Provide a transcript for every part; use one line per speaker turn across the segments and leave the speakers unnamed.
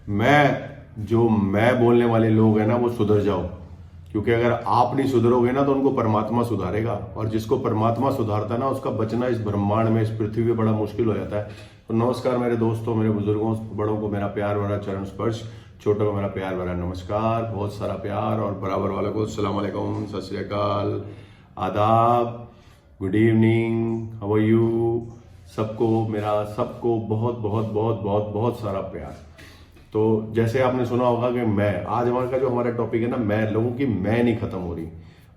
मैं बोलने वाले लोग हैं ना वो सुधर जाओ, क्योंकि अगर आप नहीं सुधरोगे ना तो उनको परमात्मा सुधारेगा, और जिसको परमात्मा सुधारता है ना उसका बचना इस ब्रह्मांड में, इस पृथ्वी पे बड़ा मुश्किल हो जाता है। तो नमस्कार मेरे दोस्तों, मेरे बुजुर्गों, बड़ों को मेरा प्यार भरा चरण स्पर्श, छोटों को मेरा प्यार भरा नमस्कार, बहुत सारा प्यार, और बराबर वालों को अस्सलाम वालेकुम, सत श्री अकाल, आदाब, good evening, how are you. सबको बहुत बहुत बहुत बहुत बहुत सारा प्यार। तो जैसे आपने सुना होगा कि मैं आज हमारा टॉपिक है ना, मैं, लोगों की मैं नहीं खत्म हो रही,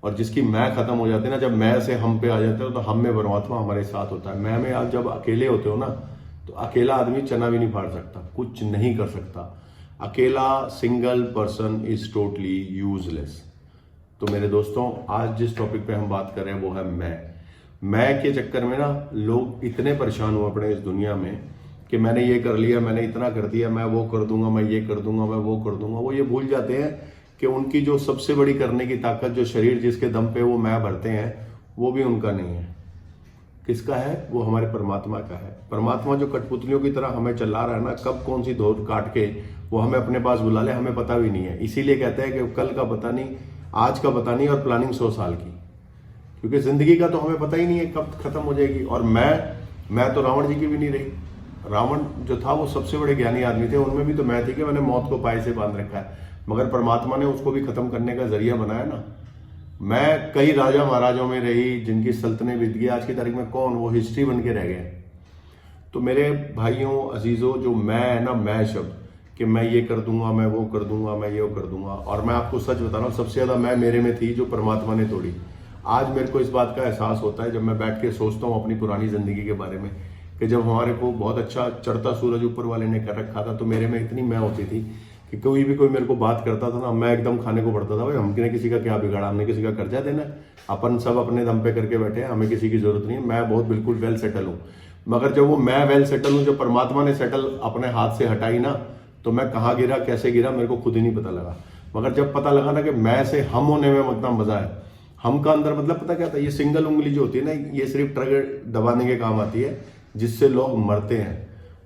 और जिसकी मैं खत्म हो जाती है ना, जब मैं से हम पे आ जाते हो तो हम में परमात्मा हमारे साथ होता है। मैं में आप जब अकेले होते हो ना तो अकेला आदमी चना भी नहीं फाड़ सकता, कुछ नहीं कर सकता। अकेला single person is totally useless. तो मेरे दोस्तों, आज जिस टॉपिक पे हम बात कर रहे हैं वो है मैं के चक्कर में ना लोग इतने परेशान हुए अपने इस दुनिया में कि मैंने ये कर लिया, मैंने इतना कर दिया, मैं वो कर दूंगा, मैं ये कर दूंगा, मैं वो कर दूंगा। वो ये भूल जाते हैं कि उनकी जो सबसे बड़ी करने की ताकत, जो शरीर जिसके दम पे वो मैं भरते हैं, वो भी उनका नहीं है। किसका है? वो हमारे परमात्मा का है। परमात्मा जो कठपुतलियों की तरह हमें चला रहा है ना, कब कौन सी दौड़ काट के वो हमें अपने पास बुला ले हमें पता भी नहीं है। इसीलिए कहते हैं कि कल का पता नहीं, आज का पता नहीं, और प्लानिंग 100 साल की, क्योंकि जिंदगी का तो हमें पता ही नहीं है कब खत्म हो जाएगी। और मैं तो रावण जी की भी नहीं रही। रावण जो था वो सबसे बड़े ज्ञानी आदमी थे, उनमें भी तो मैं थी कि मैंने मौत को पाए से बांध रखा है, मगर परमात्मा ने उसको भी खत्म करने का जरिया बनाया ना। मैं कई राजा महाराजों में रही जिनकी सल्तनत बीत गई, आज की तारीख में कौन, वो हिस्ट्री बन के रह गए। तो मेरे भाइयों अजीजों, जो मैं है ना, मैं शब्द कि मैं ये कर दूंगा, मैं वो कर दूंगा, मैं ये वो कर दूंगा, और मैं आपको सच बता रहा हूँ, सबसे ज्यादा मैं मेरे में थी जो परमात्मा ने तोड़ी। आज मेरे को इस बात का एहसास होता है जब मैं बैठ के सोचता हूँ अपनी पुरानी जिंदगी के बारे में, कि जब हमारे को बहुत अच्छा चढ़ता सूरज ऊपर वाले ने कर रखा था, तो मेरे में इतनी मैं होती थी कि कोई मेरे को बात करता था ना, मैं एकदम खाने को पड़ता था, भाई हमने किसी का क्या बिगाड़ा, हमने किसी का कर्जा देना, अपन सब अपने दम पे करके बैठे हैं, हमें किसी की जरूरत नहीं है, मैं बहुत बिल्कुल वेल सेटल हूँ। मगर जब वो मैं वेल सेटल हूँ, जब परमात्मा ने सेटल अपने हाथ से हटाई ना, तो मैं कहाँ गिरा, कैसे गिरा, मेरे को खुद ही नहीं पता लगा। मगर जब पता लगा ना कि मैं से हम होने में मतलब मजा है। हम का अंदर मतलब पता क्या था, ये सिंगल उंगली जो होती है ना, ये सिर्फ ट्रिगर दबाने के काम आती है, जिससे लोग मरते हैं।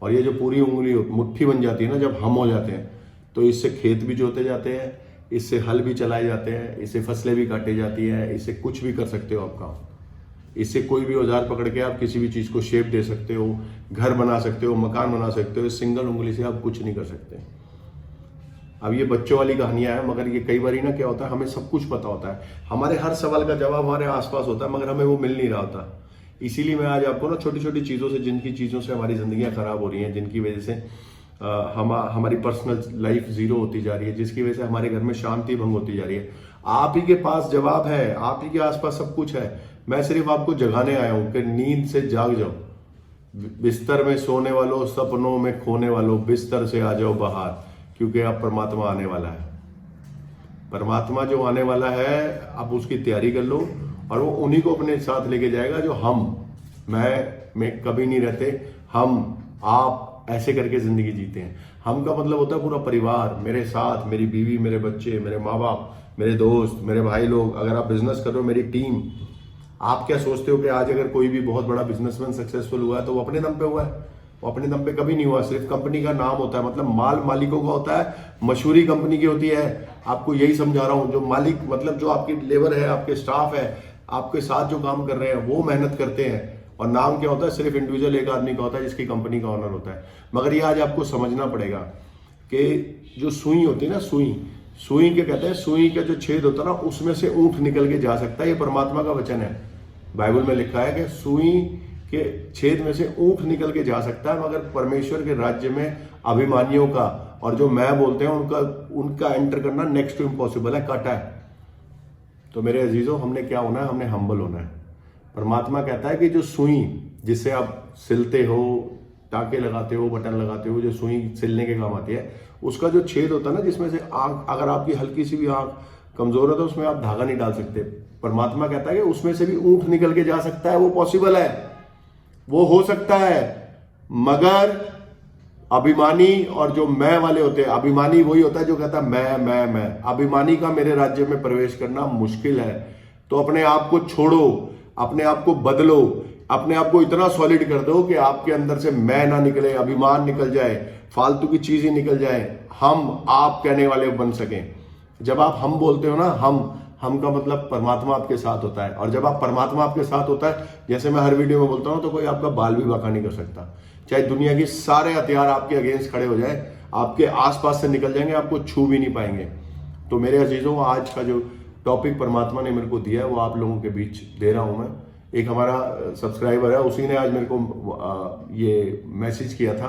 और ये जो पूरी उंगली मुट्ठी बन जाती है ना, जब हम हो जाते हैं, तो इससे खेत भी जोते जाते हैं, इससे हल भी चलाए जाते हैं, इससे फसलें भी काटी जाती हैं, इससे कुछ भी कर सकते हो आप काम। इससे कोई भी औजार पकड़ के आप किसी भी चीज को शेप दे सकते हो, घर बना सकते हो, मकान बना सकते हो। इस सिंगल उंगली से आप कुछ नहीं कर सकते। अब ये बच्चों वाली कहानियां हैं, मगर ये कई बार ना क्या होता है, हमें सब कुछ पता होता है, हमारे हर सवाल का जवाब हमारे आसपास होता है, मगर हमें वो मिल नहीं रहा होता। इसीलिए मैं आज आपको ना छोटी छोटी चीजों से, जिनकी चीजों से हमारी जिंदगियां खराब हो रही हैं, जिनकी वजह से हमारी पर्सनल लाइफ जीरो होती जा रही है, जिसकी वजह से हमारे घर में शांति भंग होती जा रही है, आप ही के पास जवाब है, आप ही के आसपास सब कुछ है। मैं सिर्फ आपको जगाने आया हूं कि नींद से जाग जाओ। बिस्तर में सोने वालों, सपनों में खोने वालों, बिस्तर से आ जाओ बाहर, क्योंकि अब परमात्मा आने वाला है। परमात्मा जो आने वाला है, आप उसकी तैयारी कर लो, और वो उन्हीं को अपने साथ लेके जाएगा जो मैं में कभी नहीं रहते। हम, आप ऐसे करके जिंदगी जीते हैं। हम का मतलब होता है पूरा परिवार, मेरे साथ, मेरी बीवी, मेरे बच्चे, मेरे माँ बाप, मेरे दोस्त, मेरे भाई लोग। अगर आप बिजनेस कर रहे हो, मेरी टीम। आप क्या सोचते हो कि आज अगर कोई भी बहुत बड़ा बिजनेसमैन सक्सेसफुल हुआ है तो वो अपने दम पे हुआ है? वो अपने दम पे कभी नहीं हुआ। सिर्फ कंपनी का नाम होता है, मतलब माल मालिकों का होता है, मशहूरी कंपनी की होती है। आपको यही समझा रहा हूं। जो मालिक मतलब जो आपकी लेबर है, आपके स्टाफ है, आपके साथ जो काम कर रहे हैं, वो मेहनत करते हैं। और नाम क्या होता है? सिर्फ इंडिविजुअल एक आदमी का होता है, जिसकी कंपनी का ऑनर होता है। मगर ये आज आपको समझना पड़ेगा कि जो सुई होती है ना, सुई क्या कहते हैं, सुई का जो छेद होता है ना, उसमें से ऊंट निकल के जा सकता है। ये परमात्मा का वचन है, बाइबल में लिखा है कि सुई के छेद में से ऊंट निकल के जा सकता है, मगर परमेश्वर के राज्य में अभिमानियों का, और जो मैं बोलते हैं उनका एंटर करना नेक्स्ट टू इम्पॉसिबल है, काटा है। तो मेरे अजीजों, हमने क्या होना है? हमने हम्बल होना है। परमात्मा कहता है कि जो सुई जिससे आप सिलते हो, टाके लगाते हो, बटन लगाते हो, जो सुई सिलने के काम आती है, उसका जो छेद होता है ना, जिसमें से आंख, अगर आपकी हल्की सी भी आंख कमजोर है तो उसमें आप धागा नहीं डाल सकते। परमात्मा कहता है कि उसमें से भी ऊंट निकल के जा सकता है, वो पॉसिबल है, वो हो सकता है। मगर अभिमानी और जो मैं वाले होते हैं, अभिमानी वही होता है जो कहता है मैं। अभिमानी का मेरे राज्य में प्रवेश करना मुश्किल है। तो अपने आप को छोड़ो, अपने आप को बदलो। अपने आप को इतना सॉलिड कर दो कि आपके अंदर से मैं ना निकले, अभिमान निकल जाए, फालतू की चीज ही निकल जाए, हम आप कहने वाले बन सकें। जब आप हम बोलते हो ना, हम का मतलब परमात्मा आपके साथ होता है, और जब आप परमात्मा आपके साथ होता है, जैसे मैं हर वीडियो में बोलता हूं, तो कोई आपका बाल भी बांका नहीं कर सकता। चाहे दुनिया की सारे हथियार आपके अगेंस्ट खड़े हो जाए, आपके आसपास से निकल जाएंगे, आपको छू भी नहीं पाएंगे। तो मेरे अजीजों, आज का जो टॉपिक परमात्मा ने मेरे को दिया है वो आप लोगों के बीच दे रहा हूं मैं। एक हमारा सब्सक्राइबर है, उसी ने आज मेरे को ये मैसेज किया था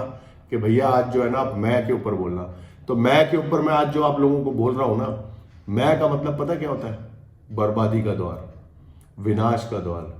कि भैया आज जो है ना, आप मैं के ऊपर बोलना। तो मैं के ऊपर मैं आज जो आप लोगों को बोल रहा हूं ना, मैं का मतलब पता क्या होता है? बर्बादी का द्वार, विनाश का द्वार,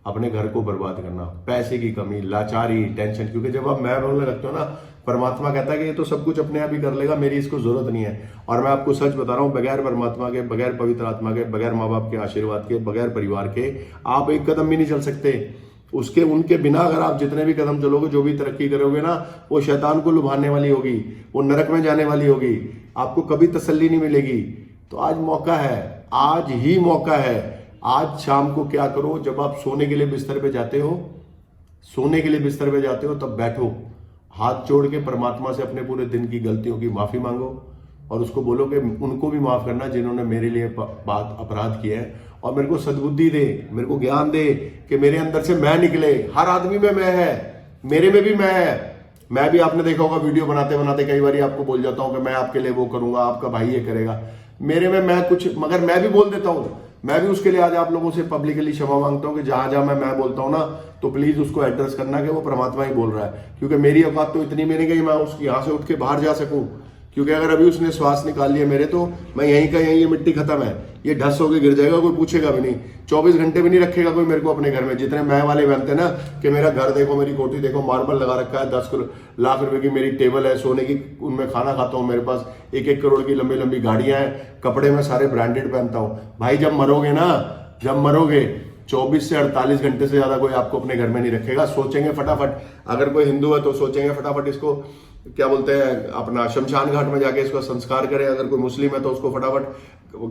अपने घर को बर्बाद करना, पैसे की कमी, लाचारी, टेंशन। क्योंकि जब आप मैं बोलने लगते हो ना, परमात्मा कहता है कि ये तो सब कुछ अपने आप ही कर लेगा, मेरी इसको जरूरत नहीं है। और मैं आपको सच बता रहा हूं, बगैर परमात्मा के, बगैर पवित्र आत्मा के, बगैर माँ बाप के आशीर्वाद के, बगैर परिवार के आप एक कदम भी नहीं चल सकते। उनके बिना अगर आप जितने भी कदम चलोगे, जो भी तरक्की करोगे ना, वो शैतान को लुभाने वाली होगी, वो नरक में जाने वाली होगी, आपको कभी तसल्ली नहीं मिलेगी। तो आज मौका है, आज ही मौका है। आज शाम को क्या करो, जब आप सोने के लिए बिस्तर पे जाते हो, तब बैठो, हाथ जोड़ के परमात्मा से अपने पूरे दिन की गलतियों की माफी मांगो, और उसको बोलो कि उनको भी माफ करना जिन्होंने मेरे लिए बात अपराध किया है, और मेरे को सद्बुद्धि दे, मेरे को ज्ञान दे कि मेरे अंदर से मैं निकले। हर आदमी में मैं है, मेरे में भी मैं है। मैं भी, आपने देखा होगा, वीडियो बनाते बनाते कई बार आपको बोल जाता हूं कि मैं आपके लिए वो करूंगा, आपका भाई ये करेगा। मेरे में मैं कुछ, मगर मैं भी बोल देता हूं। मैं भी उसके लिए आज आप लोगों से पब्लिकली क्षमा मांगता हूं कि जहां जहां मैं बोलता हूं ना, तो प्लीज उसको एड्रेस करना कि वो परमात्मा ही बोल रहा है। क्योंकि मेरी औकात तो इतनी भी नहीं गई मैं उसकी यहां से उठ के बाहर जा सकूं। क्योंकि अगर अभी उसने श्वास निकाल लिया मेरे, तो मैं यहीं का यहीं, ये मिट्टी खत्म है, ये ढस होके गिर जाएगा, कोई पूछेगा भी नहीं। 24 घंटे भी नहीं रखेगा कोई मेरे को अपने घर में। जितने मैं वाले बनते ना कि मेरा घर देखो, मेरी कोठी देखो, मार्बल लगा रखा है, 10 लाख रुपए की मेरी टेबल है सोने की, उनमें खाना खाता हूं, मेरे पास 1-1 करोड़ की लंबी लंबी गाड़ियां हैं, कपड़े में सारे ब्रांडेड पहनता हूं। भाई जब मरोगे 24 से 48 घंटे से ज्यादा कोई आपको अपने घर में नहीं रखेगा। सोचेंगे फटाफट, अगर कोई हिंदू है तो सोचेंगे फटाफट इसको क्या बोलते हैं, अपना शमशान घाट में जाके इसको संस्कार करें। अगर कोई मुस्लिम है तो उसको फटाफट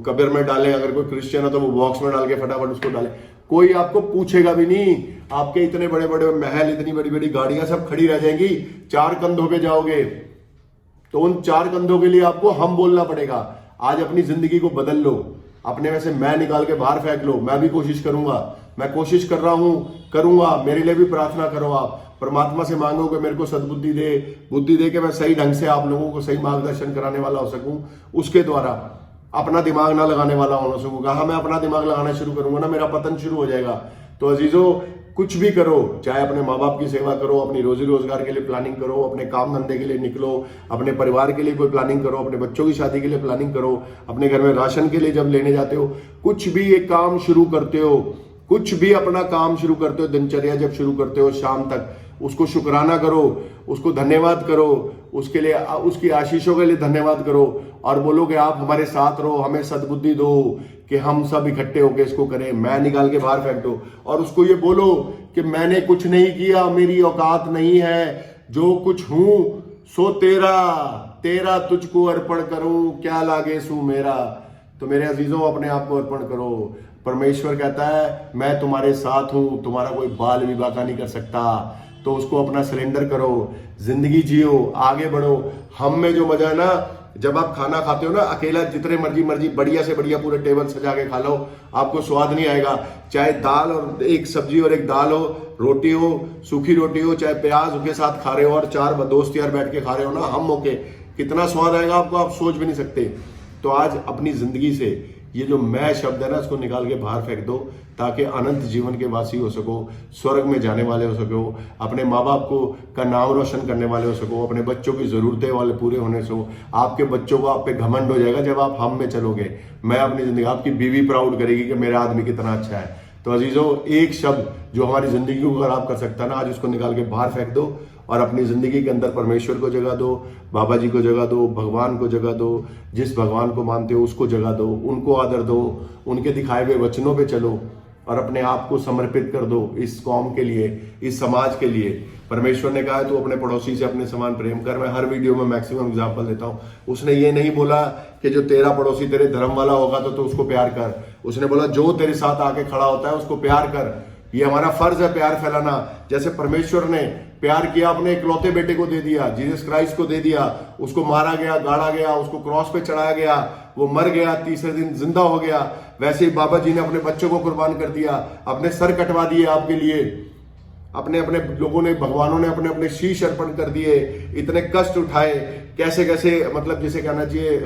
कब्र में डालें, अगर कोई क्रिश्चियन है तो वो बॉक्स में डाल के फटाफट उसको डालें। कोई आपको पूछेगा भी नहीं। आपके इतने बड़े बड़े महल, इतनी बड़ी बड़ी गाड़ियां सब खड़ी रह जाएंगी। 4 कंधों पे जाओगे तो उन 4 कंधों के लिए आपको हम बोलना पड़ेगा। आज अपनी जिंदगी को बदल लो, अपने में से मैं निकाल के बाहर फेंक लो। मैं भी कोशिश करूंगा, मैं कोशिश कर रहा हूं, करूंगा। मेरे लिए भी प्रार्थना करो, आप परमात्मा से मांगो कि मेरे को सद्बुद्धि दे, बुद्धि दे कि मैं सही ढंग से आप लोगों को सही मार्गदर्शन कराने वाला हो सकूं, उसके द्वारा अपना दिमाग ना लगाने वाला हो सकूं। कहा मैं अपना दिमाग लगाना शुरू करूंगा ना, मेरा पतन शुरू हो जाएगा। तो अजीजों, कुछ भी करो, चाहे अपने माँ बाप की सेवा करो, अपनी रोजी रोजगार के लिए प्लानिंग करो, अपने काम धंधे के लिए निकलो, अपने परिवार के लिए कोई प्लानिंग करो, अपने बच्चों की शादी के लिए प्लानिंग करो, अपने घर में राशन के लिए जब लेने जाते हो, कुछ भी एक काम शुरू करते हो, कुछ भी अपना काम शुरू करते हो, दिनचर्या जब शुरू करते हो, शाम तक उसको शुक्राना करो, उसको धन्यवाद करो, उसके लिए, उसकी आशीषों के लिए धन्यवाद करो, और बोलो कि आप हमारे साथ रहो, हमें सद्बुद्धि दो कि हम सब इकट्ठे होकर इसको करें। मैं निकाल के बाहर फेंक दो, और उसको ये बोलो कि मैंने कुछ नहीं किया, मेरी औकात नहीं है, जो कुछ हूं सो तेरा तुझको अर्पण करूं, क्या लागे सू मेरा। तो मेरे अजीजों, अपने आप को अर्पण करो। परमेश्वर कहता है मैं तुम्हारे साथ हूं, तुम्हारा कोई बाल भी बांका नहीं कर सकता। तो उसको अपना सरेंडर करो, जिंदगी जियो, आगे बढ़ो। हम में जो मजा है ना, जब आप खाना खाते हो ना अकेला, जितने मर्जी बढ़िया से बढ़िया पूरे टेबल सजा के खा लो, आपको स्वाद नहीं आएगा। चाहे दाल और एक सब्जी और एक दाल हो, रोटी हो, सूखी रोटी हो, चाहे प्याज के साथ खा रहे हो, और 4 दोस्त यार बैठ के खा रहे हो ना, हम होके, कितना स्वाद आएगा आपको, आप सोच भी नहीं सकते। तो आज अपनी जिंदगी से ये जो मैं शब्द है ना, इसको निकाल के बाहर फेंक दो, ताकि अनंत जीवन के वासी हो सको, स्वर्ग में जाने वाले हो सको, अपने माँ बाप को का नाम रोशन करने वाले हो सको, अपने बच्चों की जरूरतें वाले पूरे होने से। आपके बच्चों को आप पे घमंड हो जाएगा जब आप हम में चलोगे। मैं अपनी जिंदगी, आपकी बीवी प्राउड करेगी कि मेरा आदमी कितना अच्छा है। तो अजीजों, एक शब्द जो हमारी जिंदगी को खराब कर सकता है ना, आज उसको निकाल के बाहर फेंक दो, और अपनी जिंदगी के अंदर परमेश्वर को जगह दो, बाबा जी को जगह दो, भगवान को जगह दो, जिस भगवान को मानते हो उसको जगह दो, उनको आदर दो, उनके दिखाए हुए वचनों पे चलो, और अपने आप को समर्पित कर दो इस कौम के लिए, इस समाज के लिए। परमेश्वर ने कहा है तू अपने पड़ोसी से अपने समान प्रेम कर। मैं हर वीडियो में मैक्सिमम एग्जांपल देता हूं। उसने ये नहीं बोला कि जो तेरा पड़ोसी तेरे धर्म वाला होगा तो तू उसको प्यार कर। उसने बोला जो तेरे साथ आके खड़ा होता है उसको प्यार कर। ये हमारा फर्ज है प्यार फैलाना। जैसे परमेश्वर ने प्यार किया, अपने इकलौते बेटे को दे दिया, जीसस क्राइस्ट को दे दिया, उसको मारा गया, गाड़ा गया, उसको क्रॉस पे चढ़ाया गया, वो मर गया, तीसरे दिन जिंदा हो गया। वैसे ही बाबा जी ने अपने बच्चों को कुर्बान कर दिया, अपने सर कटवा दिए आपके लिए, अपने अपने लोगों ने, भगवानों ने अपने अपने शीश अर्पण कर दिए, इतने कष्ट उठाए, कैसे कैसे, मतलब जिसे कहना चाहिए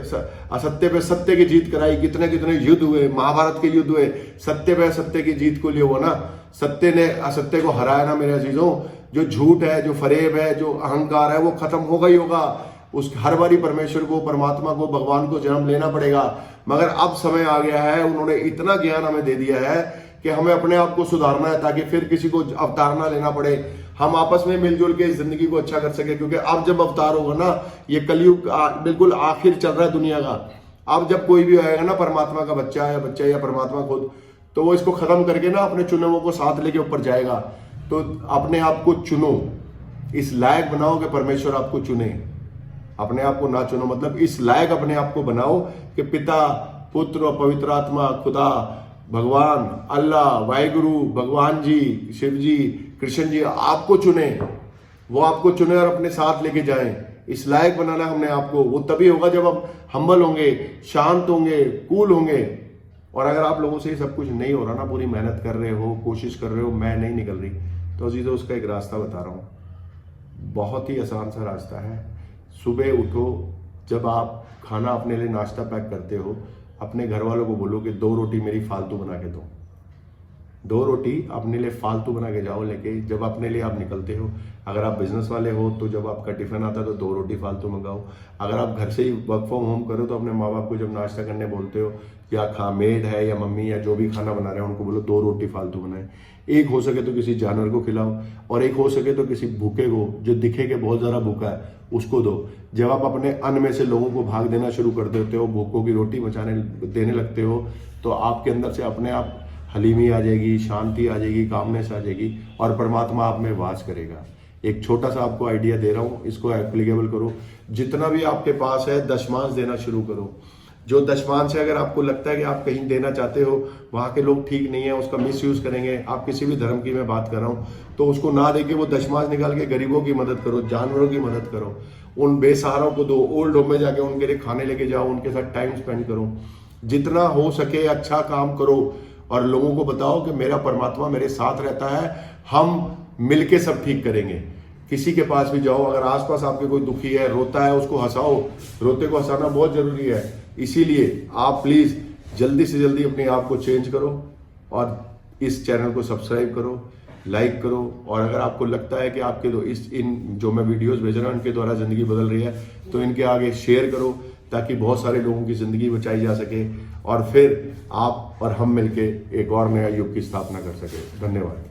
असत्य पे सत्य की जीत कराई, कितने कितने युद्ध हुए, महाभारत के युद्ध हुए, सत्य पे सत्य की जीत को लिए हुआ ना, सत्य ने असत्य को हराया ना मेरे अजीजों। जो झूठ है, जो फरेब है, जो अहंकार है, वो खत्म होगा ही होगा। उस हर बारी परमेश्वर को, परमात्मा को, भगवान को जन्म लेना पड़ेगा। मगर अब समय आ गया है, उन्होंने इतना ज्ञान हमें दे दिया है कि हमें अपने आप को सुधारना है, ताकि फिर किसी को अवतार ना लेना पड़े, हम आपस में मिलजुल के इस जिंदगी को अच्छा कर सके। क्योंकि अब जब अवतार होगा ना, ये कलयुग बिल्कुल आखिर चल रहा है दुनिया का। अब जब कोई भी आएगा ना, परमात्मा का बच्चा या परमात्मा खुद, तो वो इसको खत्म करके ना अपने चुने हुओं को साथ लेके ऊपर जाएगा। तो अपने आप को चुनो, इस लायक बनाओ कि परमेश्वर आपको चुने। अपने आप को ना चुनो, मतलब इस लायक अपने आप को बनाओ कि पिता, पुत्र और पवित्र आत्मा, खुदा, भगवान, अल्लाह, वाहिगुरु, भगवान जी, शिव जी, कृष्ण जी आपको चुने, वो आपको चुने और अपने साथ लेके जाएं। इस लायक बनाना हमने आपको। वो तभी होगा जब हम हम्बल होंगे, शांत होंगे, कूल होंगे। और अगर आप लोगों से ये सब कुछ नहीं हो रहा ना, पूरी मेहनत कर रहे हो, कोशिश कर रहे हो, मैं नहीं निकल रही, तो अजीजों उसका एक रास्ता बता रहा हूँ, बहुत ही आसान सा रास्ता है। सुबह उठो, जब आप खाना अपने लिए नाश्ता पैक करते हो, अपने घर वालों को बोलो कि 2 रोटी मेरी फालतू बना के दो। 2 रोटी अपने लिए फालतू बना के जाओ लेके, जब अपने लिए आप निकलते हो। अगर आप बिजनेस वाले हो तो जब आपका टिफिन आता है तो 2 रोटी फालतू मंगाओ। अगर आप घर से ही वर्क फ्रॉम होम करो तो अपने माँ बाप को जब नाश्ता करने बोलते हो, या मेड है या मम्मी या जो भी खाना बना रहे हैं, उनको बोलो 2 रोटी फालतू बनाए। एक हो सके तो किसी जानवर को खिलाओ, और एक हो सके तो किसी भूखे को, जो दिखे कि बहुत ज़्यादा भूखा है, उसको दो। जब आप अपने अन्न में से लोगों को भाग देना शुरू कर देते हो, भूखों की रोटी देने लगते हो, तो आपके अंदर से अपने आप हलीमी आ जाएगी, शांति आ जाएगी, कामनेस आ जाएगी, और परमात्मा आप में वास करेगा। एक छोटा सा आपको आइडिया दे रहा हूँ, इसको एप्लीकेबल करो। जितना भी आपके पास है, दशमांश देना शुरू करो। जो दशमांश है, अगर आपको लगता है कि आप कहीं देना चाहते हो, वहाँ के लोग ठीक नहीं है, उसका मिसयूज करेंगे, आप किसी भी धर्म की मैं बात कर रहा हूँ, तो उसको ना देके वो दशमांश निकाल के गरीबों की मदद करो, जानवरों की मदद करो, उन बेसहारों को दो, ओल्ड होम में जाके उनके लिए खाने लेके जाओ, उनके साथ टाइम स्पेंड करो। जितना हो सके अच्छा काम करो, और लोगों को बताओ कि मेरा परमात्मा मेरे साथ रहता है, हम मिलके सब ठीक करेंगे। किसी के पास भी जाओ, अगर आसपास आपके कोई दुखी है, रोता है, उसको हंसाओ। रोते को हंसाना बहुत जरूरी है। इसीलिए आप प्लीज जल्दी से जल्दी अपने आप को चेंज करो, और इस चैनल को सब्सक्राइब करो, लाइक करो। और अगर आपको लगता है कि आपके इन जो मैं वीडियोस भेज रहा हूँ इनके द्वारा जिंदगी बदल रही है, तो इनके आगे शेयर करो, ताकि बहुत सारे लोगों की जिंदगी बचाई जा सके, और फिर आप और हम मिलके एक और नया युग की स्थापना कर सके। धन्यवाद।